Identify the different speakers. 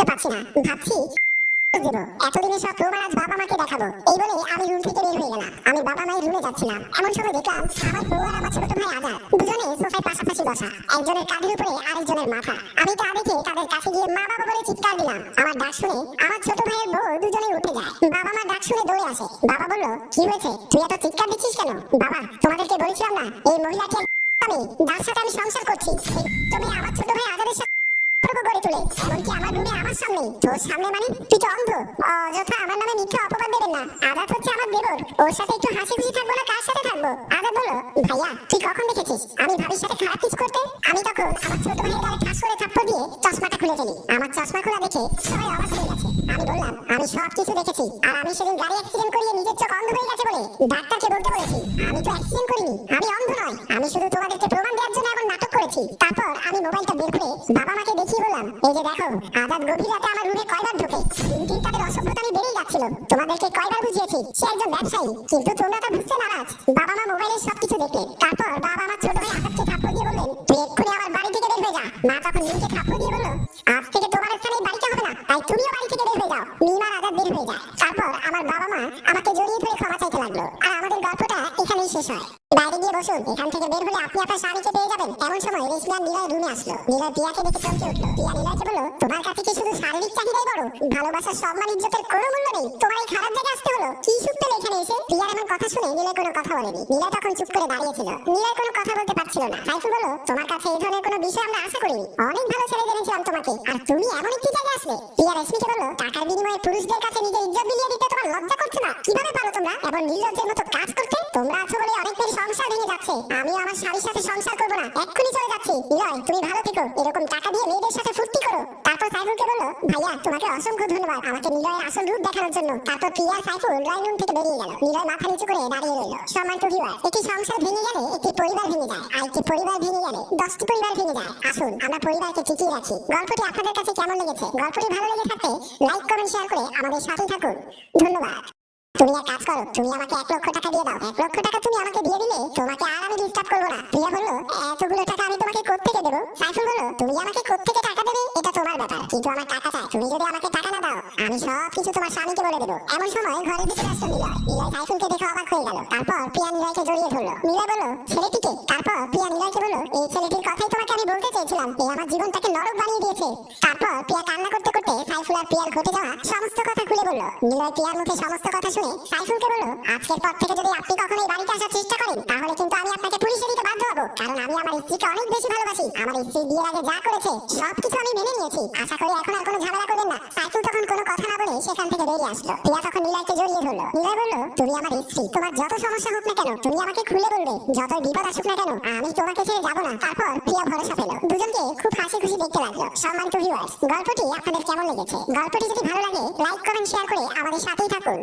Speaker 1: বুঝতে পারছি না, ভাবছি দেব এতদিনে সব প্রমাণ আজ বাবা মাকে দেখাবো। এই বলে আমি রুম থেকে বের হয়ে গেলাম। আমি বাবা মায়ের রুমে যাচ্ছিলাম, এমন সময় দেখলাম আমার বউ আর আমার ছোট ভাই আজাদ দুজনে সোফায় পাশাপাশি বসা, একজনের কাঁধের উপরে আরেকজনের মাথা। আমি তা দেখে তাদের কাছে গিয়ে মা বাবা বলে চিৎকার দিলাম। আমার ডাক শুনে আমার ছোট ভাইয়ের বউ দুজনে উঠে যায়। বাবা মা ডাক শুনে দৌড়ে আসে। বাবা বলল, কি হয়েছে, তুই এত চিৎকার দিচ্ছিস কেন? বাবা, তোমাদেরকে বলেছিলাম না এই মহিলাকে আমি যার সাথে আমি সংসার করছি তুমি আমার ছোট ভাই আজাদের সাথে গড়ে তুলে এমনকি আমার রুমে আমার সামনে। তোর সামনে মানে তুই তো অন্ধ? অযথা আমার নামে মিথ্যা অপবাদ দেবেন না। আজাদ হচ্ছে আমার দেবর, ওর সাথে একটু হাসি খুশি থাকবো না কার সাথে থাকবো? আজাদ বলল, ভাইয়া তুই কখন দেখেছিস আমি ভাবির সাথে খারাপ কিছু করতে? আমি তখন আমার ছোট ভাইয়ের গায়ে ঠাস করে থাপ্পড় দিয়ে চশমাটা খুলে ফেলি। আমার চশমা খোলা দেখে সবাই অবাক হয়ে গেছে। আমি বললাম, আমি সব কিছু দেখেছি, আর আমি সেদিন গাড়ি অ্যাক্সিডেন্ট করিয়ে নিজের চোখ অন্ধ হয়ে গেছে বলে ডাক্তারকে বলতে বলেছি। আমি তো অ্যাক্সিডেন্ট করিনি, আমি অন্ধ নয়, আমি শুধু তোমাদেরকে প্রমাণ দেওয়ার জন্য এখন নাটক করেছি। তারপর আমি মোবাইলটা বের করে বাবা মাকে দেখিয়ে বললাম, এই যে দেখো আজাদ গভীর রাতে আমার রুমে কয়বার ঢোকে। দিন তাদের অসভ্যতামি বেড়েই যাচ্ছিল। তোমাদেরকে কয়বার বুঝিয়েছি সে একজন ব্যবসায়ী, কিন্তু তোমরা তা বুঝতে নারাজ। বাবা মা মোবাইলে সবকিছু দেখলেন। তারপর বাবা আমার ছোট ভাই আজাদকে থাপ্পড় দিয়ে বললেন, তুই এক্ষুনি আমার বাড়ি থেকে বের হয়ে যা। মা তখন মিমকে থাপ্পড় দিয়ে বলল, আজ থেকে তোমার স্থানে বাড়িতে হবে না, তাই তুমিও বাড়ি থেকে বের হয়ে যাও। মিম আর আজাদ বের হয়ে যায়। তারপর আমার বাবা মা আমাকে জড়িয়ে ধরে ক্ষমা চাইতে লাগলো। আর আমাদের গল্পটা এখানেই শেষ হয়। বাইরে গিয়ে বসুন, এখান থেকে বের হলে আপনি আপনার স্বামীকে পেয়ে যাবেন। এমন সময় রেশমিয়া নিলয় রুমে আসলো। নিলয় প্রিয়াকে দেখে চমকে উঠলো। প্রিয়া নিলয়কে বলল, তোমার কাছে কি শুধু শারীরিক চাহিদাই বড়? ভালোবাসার সম্মান ইজ্জতের কোনো মূল্য নেই? তোমার এই খারাপ জায়গায় আসতে হলো? কি সুখ পেলে এখানে এসে? প্রিয়ার এমন কথা শুনে নিলয় কোনো কথা বলেনি। নিলয় তখন চুপ করে দাঁড়িয়েছিল। নিলয় কোনো কথা বলতে পারছিল না। সাইফুল বলল, তোমার কাছে এই ধরনের কোনো বিষয় আমরা আশা করিনি। অনেক ভালো ছেলে জেনেছিলাম তোমাকে, আর তুমি এমন একটি জায়গায় আসলে। প্রিয়া রেশমিকে বলল, টাকার বিনিময়ে পুরুষদের কাছে নিজের ইজ্জত বিলিয়ে দিতে তোমার লজ্জা করছে না? কিভাবে পারো তোমরা এমন নির্লজ্জের মতো কাজ করতে? তোমরা আছো বলে অনেক মেয়ের সংসার ভেঙে যাচ্ছে। আমিও আমার স্বামীর সাথে সংসার করবো না, এক্ষুনি চলে যাচ্ছি। নিলয়, তুমি ভালো থেকো, এরকম টাকা দিয়ে মেয়েদের সাথে ফুর্তি করো। তারপর সাইফুলকে বলল, ভাইয়া তোমাকে অসংখ্য ধন্যবাদ আমাকে নিলয়ের আসল রূপ দেখানোর জন্য। তারপর প্রিয়া সাইফুল ড্রয়িং রুম থেকে বেরিয়ে গেল। নিলয় মাথা নিচু করে দাঁড়িয়ে রইল। সম্মানিত ভিউয়ার, একটি সংসার ভেঙে গেলে একটি পরিবার ভেঙে যায়, আর একটি পরিবার ভেঙে গেলে 10টি পরিবার ভেঙে যায়। আসুন আমরা পরিবারকে টিকিয়ে রাখি। গল্পটি আপনাদের কাছে কেমন লেগেছে? গল্পটি ভালো লেগে থাকলে লাইক কমেন্ট শেয়ার করে আমাদের সাথে থাকুন। ধন্যবাদ। তুমি এক কাজ করো, তুমি আমাকে 1 লক্ষ টাকা দিয়ে দাও। 1 লক্ষ টাকা তুমি আমাকে দিয়ে দিলে তোমাকে আর আমি ডিস্টার্ব করবো না। প্রিয়া বলল, এতগুলো টাকা আমি তোমাকে কোত্থেকে দেবো? সাইফুল বলল, তুমি আমাকে কোত্থেকে টাকা দেবে এটা তোমার ব্যাপার, কিন্তু আমার টাকা চাই। তুমি যদি আমাকে টাকা না দাও আমি সব কিছু তোমার স্বামীকে বলে দেবো। এমন সময় ঘরের ভিতরে আসলো নিলয়। নিলয় সাইফুলকে দেখে অবাক হয়ে গেল। তারপর প্রিয়া নিলয়কে জড়িয়ে ধরলো। নিলয় বলল, ছেলেটিকে? তারপর প্রিয়া নিলয়কে বলল, এই ছেলেটির কথাই তোমাকে আমি বলতে চেয়েছিলাম, এই আমার জীবনটাকে নরক বানিয়ে দিয়েছে। তারপর প্রিয়া কান্না করতে করতে সাইফুল আর প্রিয়ার ঘটে যাওয়া সমস্ত কথা খুলে বলল। নিলয় প্রিয়ার মুখে সমস্ত কথা শুনে সাইফুলকে বলল, আজকের পর থেকে যদি আপনি কখনো এই বাড়িতে আসার চেষ্টা করেন তাহলে কিন্তু আমি আপনাকে পুলিশে দিতে বাধ্য হব, কারণ আমি আমার স্ত্রীকে অনেক বেশি ভালোবাসি। আমার স্ত্রী বিয়ের আগে যা করেছে সবকিছু আমি মেনে নিয়েছি। আশা করি এখন আর কোনো ঝামেলা করবেন না। সাইফুল তখন কোনো কথা না বলে সেখান থেকে বেরিয়ে আসলো। প্রিয়া তখন নিলয়কে জড়িয়ে ধরলো। নিলয় বলল, তুমি আমার স্ত্রী, তোমার যত সমস্যা হোক না কেন তুমি আমাকে খুলে বলবে, যতই বিপদ আসুক না কেন আমি তোমাকে ছেড়ে যাবো না। তারপর প্রিয়া ভরসা পেল। দুজনকে খুব হাসি খুশি দেখতে লাগলো। সম্মানিত ভিউয়ার্স, গল্পটি আপনাদের কেমন লেগেছে? গল্পটি যদি ভালো লাগে লাইক কমেন্ট শেয়ার করে আমাদের সাথেই থাকুন।